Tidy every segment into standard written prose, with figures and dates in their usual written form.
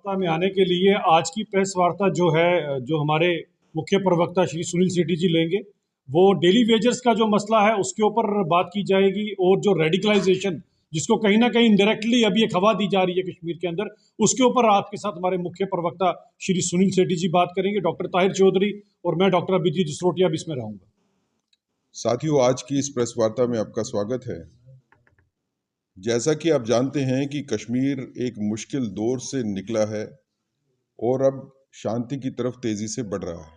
वार्ता में आने के लिए आज की प्रेस वार्ता जो है, जो हमारे मुख्य प्रवक्ता श्री सुनील सेठी जी लेंगे, वो डेली वेजर्स का जो मसला है उसके ऊपर बात की जाएगी, और जो रेडिकलाइजेशन जिसको कहीं ना कहीं डायरेक्टली अभी एक हवा दी जा रही है कश्मीर के अंदर, उसके ऊपर आपके साथ हमारे मुख्य प्रवक्ता श्री सुनील सेठी जी बात करेंगे। डॉक्टर ताहिर चौधरी और मैं डॉक्टर अभिजीत जसरोटिया भी इसमें रहूंगा। साथियों, आज की इस प्रेस वार्ता में आपका स्वागत है। जैसा कि आप जानते हैं कि कश्मीर एक मुश्किल दौर से निकला है और अब शांति की तरफ तेजी से बढ़ रहा है।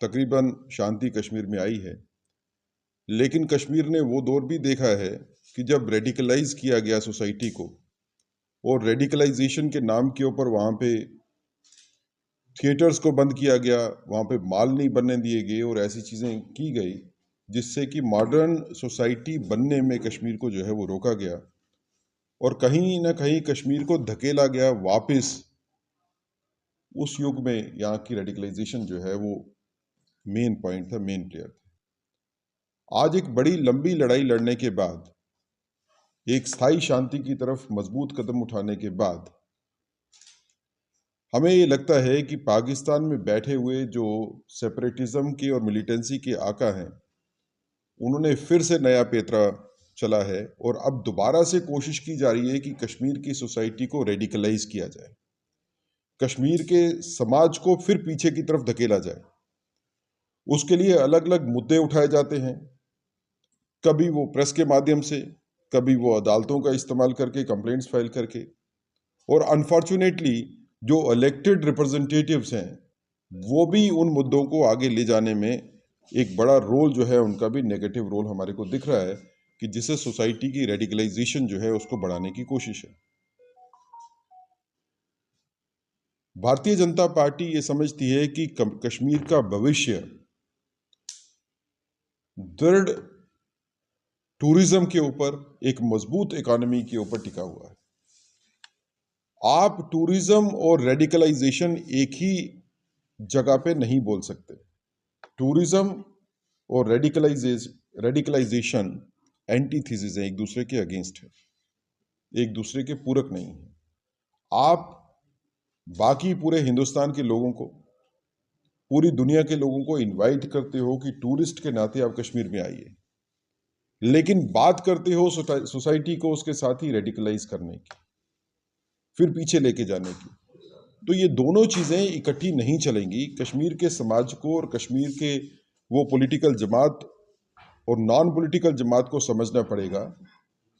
तकरीबन शांति कश्मीर में आई है, लेकिन कश्मीर ने वो दौर भी देखा है कि जब रेडिकलाइज किया गया सोसाइटी को, और रेडिकलाइजेशन के नाम के ऊपर वहाँ पे थिएटर्स को बंद किया गया, वहाँ पे माल नहीं बनने दिए गए और ऐसी चीज़ें की गई जिससे कि मॉडर्न सोसाइटी बनने में कश्मीर को जो है वो रोका गया, और कहीं ना कहीं कश्मीर को धकेला गया वापस उस युग में। यहाँ की रेडिकलाइजेशन जो है वो मेन पॉइंट था, मेन प्लेयर था। आज एक बड़ी लंबी लड़ाई लड़ने के बाद, एक स्थायी शांति की तरफ मजबूत कदम उठाने के बाद, हमें ये लगता है कि पाकिस्तान में बैठे हुए जो सेपरेटिज्म के और मिलिटेंसी के आका हैं, उन्होंने फिर से नया पेतरा चला है और अब दोबारा से कोशिश की जा रही है कि कश्मीर की सोसाइटी को रेडिकलाइज किया जाए, कश्मीर के समाज को फिर पीछे की तरफ धकेला जाए। उसके लिए अलग अलग मुद्दे उठाए जाते हैं, कभी वो प्रेस के माध्यम से, कभी वो अदालतों का इस्तेमाल करके, कंप्लेंट्स फाइल करके, और अनफॉर्चुनेटली जो इलेक्टेड रिप्रेजेंटेटिव्स हैं वो भी उन मुद्दों को आगे ले जाने में एक बड़ा रोल जो है उनका भी नेगेटिव रोल हमारे को दिख रहा है, कि जिससे सोसाइटी की रेडिकलाइजेशन जो है उसको बढ़ाने की कोशिश है। भारतीय जनता पार्टी ये समझती है कि कश्मीर का भविष्य दृढ़ टूरिज्म के ऊपर, एक मजबूत इकोनॉमी के ऊपर टिका हुआ है। आप टूरिज्म और रेडिकलाइजेशन एक ही जगह पे नहीं बोल सकते। टूरिज्म और रेडिकलाइजेशन एंटीथीसिस है, एक दूसरे के अगेंस्ट है, एक दूसरे के पूरक नहीं है। आप बाकी पूरे हिंदुस्तान के लोगों को, पूरी दुनिया के लोगों को इनवाइट करते हो कि टूरिस्ट के नाते आप कश्मीर में आइए, लेकिन बात करते हो सोसाइटी को उसके साथ ही रेडिकलाइज करने की, फिर पीछे लेके जाने की। तो ये दोनों चीज़ें इकट्ठी नहीं चलेंगी। कश्मीर के समाज को और कश्मीर के वो पॉलिटिकल जमात और नॉन पॉलिटिकल जमात को समझना पड़ेगा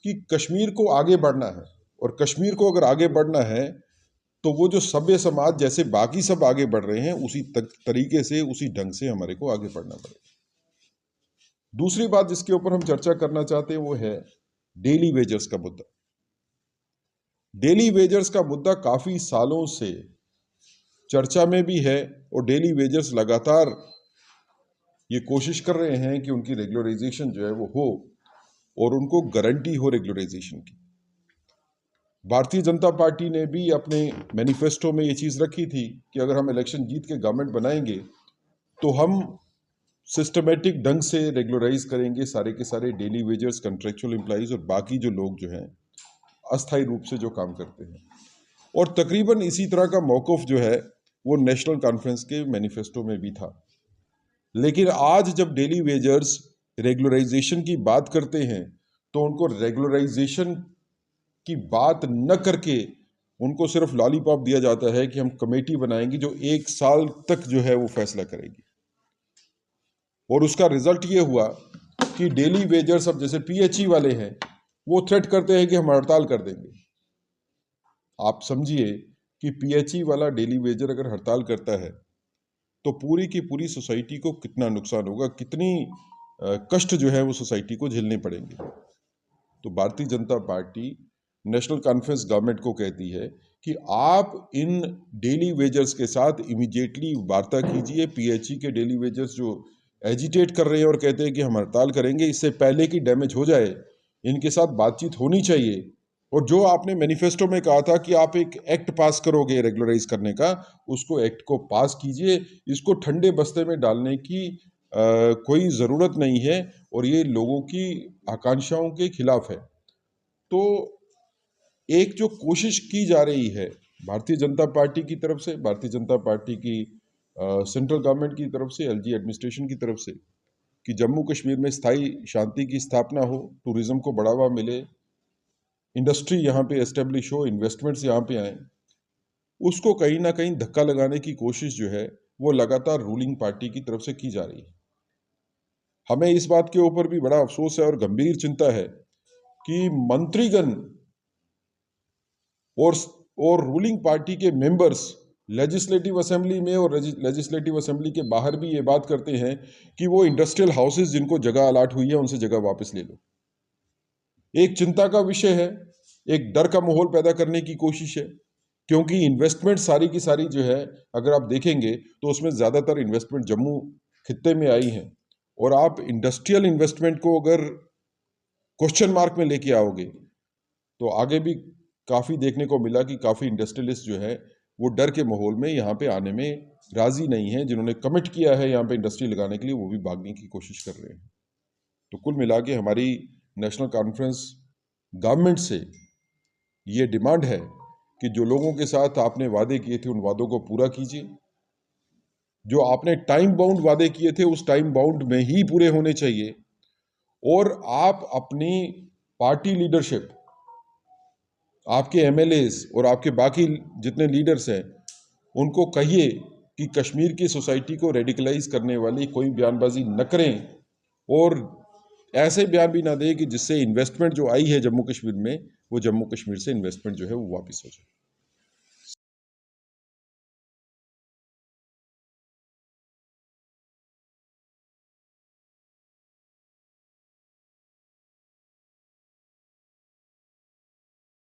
कि कश्मीर को आगे बढ़ना है, और कश्मीर को अगर आगे बढ़ना है तो वो जो सभ्य समाज जैसे बाकी सब आगे बढ़ रहे हैं उसी तरीके से, उसी ढंग से हमारे को आगे बढ़ना पड़ेगा। दूसरी बात जिसके ऊपर हम चर्चा करना चाहते हैं वो है डेली वेजर्स का मुद्दा। डेली वेजर्स का मुद्दा काफी सालों से चर्चा में भी है, और डेली वेजर्स लगातार ये कोशिश कर रहे हैं कि उनकी रेगुलराइजेशन जो है वो हो, और उनको गारंटी हो रेगुलराइजेशन की। भारतीय जनता पार्टी ने भी अपने मैनिफेस्टो में ये चीज़ रखी थी कि अगर हम इलेक्शन जीत के गवर्नमेंट बनाएंगे तो हम सिस्टमेटिक ढंग से रेगुलराइज करेंगे सारे के सारे डेली वेजर्स, कंट्रेक्चुअल एम्प्लॉइज और बाकी जो लोग जो हैं अस्थायी रूप से जो काम करते हैं। और तकरीबन इसी तरह का मौक़िफ़ जो है वो नेशनल कॉन्फ्रेंस के मैनिफेस्टो में भी था। लेकिन आज जब डेली वेजर्स रेगुलराइजेशन की बात करते हैं तो उनको रेगुलराइजेशन की बात न करके उनको सिर्फ लॉलीपॉप दिया जाता है कि हम कमेटी बनाएंगे जो 1 साल तक जो है वो फैसला करेगी। और उसका रिजल्ट ये हुआ कि डेली वेजर्स अब जैसे पीएचई वाले हैं वो थ्रेट करते हैं कि हम हड़ताल कर देंगे। आप समझिए कि पीएचई वाला डेली वेजर अगर हड़ताल करता है तो पूरी की पूरी सोसाइटी को कितना नुकसान होगा, कितनी कष्ट जो है वो सोसाइटी को झेलने पड़ेंगे। तो Bharatiya Janata party national conference government को कहती है कि आप इन डेली वेजर्स के साथ इमीडिएटली वार्ता कीजिए। पीएचई के डेली वेजर्स जो एजिटेट कर रहे हैं और कहते हैं कि हम हड़ताल करेंगे, इससे पहले कि डैमेज हो जाए, इनके साथ बातचीत होनी चाहिए। और जो आपने मैनिफेस्टो में कहा था कि आप एक एक्ट पास करोगे रेगुलराइज करने का, उसको एक्ट को पास कीजिए। इसको ठंडे बस्ते में डालने की कोई ज़रूरत नहीं है, और ये लोगों की आकांक्षाओं के खिलाफ है। तो एक जो कोशिश की जा रही है भारतीय जनता पार्टी की तरफ से, भारतीय जनता पार्टी की सेंट्रल गवर्नमेंट की तरफ से, एलजी एडमिनिस्ट्रेशन की तरफ से, कि जम्मू कश्मीर में स्थायी शांति की स्थापना हो, टूरिज्म को बढ़ावा मिले, इंडस्ट्री यहाँ पे एस्टेब्लिश हो, इन्वेस्टमेंट्स यहाँ पे आए, उसको कहीं ना कहीं धक्का लगाने की कोशिश जो है वो लगातार रूलिंग पार्टी की तरफ से की जा रही है। हमें इस बात के ऊपर भी बड़ा अफसोस है और गंभीर चिंता है कि मंत्रीगण और और रूलिंग पार्टी के मेंबर्स लेजिस्लेटिव असेंबली में और लेजिस्लेटिव असेंबली के बाहर भी ये बात करते हैं कि वो इंडस्ट्रियल हाउसेस जिनको जगह अलाट हुई है उनसे जगह वापस ले लो। एक चिंता का विषय है, एक डर का माहौल पैदा करने की कोशिश है, क्योंकि इन्वेस्टमेंट सारी की सारी जो है अगर आप देखेंगे तो उसमें ज़्यादातर इन्वेस्टमेंट जम्मू खित्ते में आई है, और आप इंडस्ट्रियल इन्वेस्टमेंट को अगर क्वेश्चन मार्क में लेके आओगे तो आगे भी काफ़ी देखने को मिला कि काफ़ी इंडस्ट्रियलिस्ट जो है वो डर के माहौल में यहाँ पे आने में राज़ी नहीं है। जिन्होंने कमिट किया है यहाँ पे इंडस्ट्री लगाने के लिए वो भी भागने की कोशिश कर रहे हैं। तो कुल मिला के हमारी नेशनल कॉन्फ्रेंस गवर्नमेंट से ये डिमांड है कि जो लोगों के साथ आपने वादे किए थे उन वादों को पूरा कीजिए। जो आपने टाइम बाउंड वादे किए थे उस टाइम बाउंड में ही पूरे होने चाहिए, और आप अपनी पार्टी लीडरशिप, आपके एमएलएस और आपके बाकी जितने लीडर्स हैं उनको कहिए कि कश्मीर की सोसाइटी को रेडिकलाइज करने वाली कोई बयानबाजी न करें, और ऐसे बयान भी ना दें कि जिससे इन्वेस्टमेंट जो आई है जम्मू कश्मीर में वो जम्मू कश्मीर से इन्वेस्टमेंट जो है वो वापस हो जाए।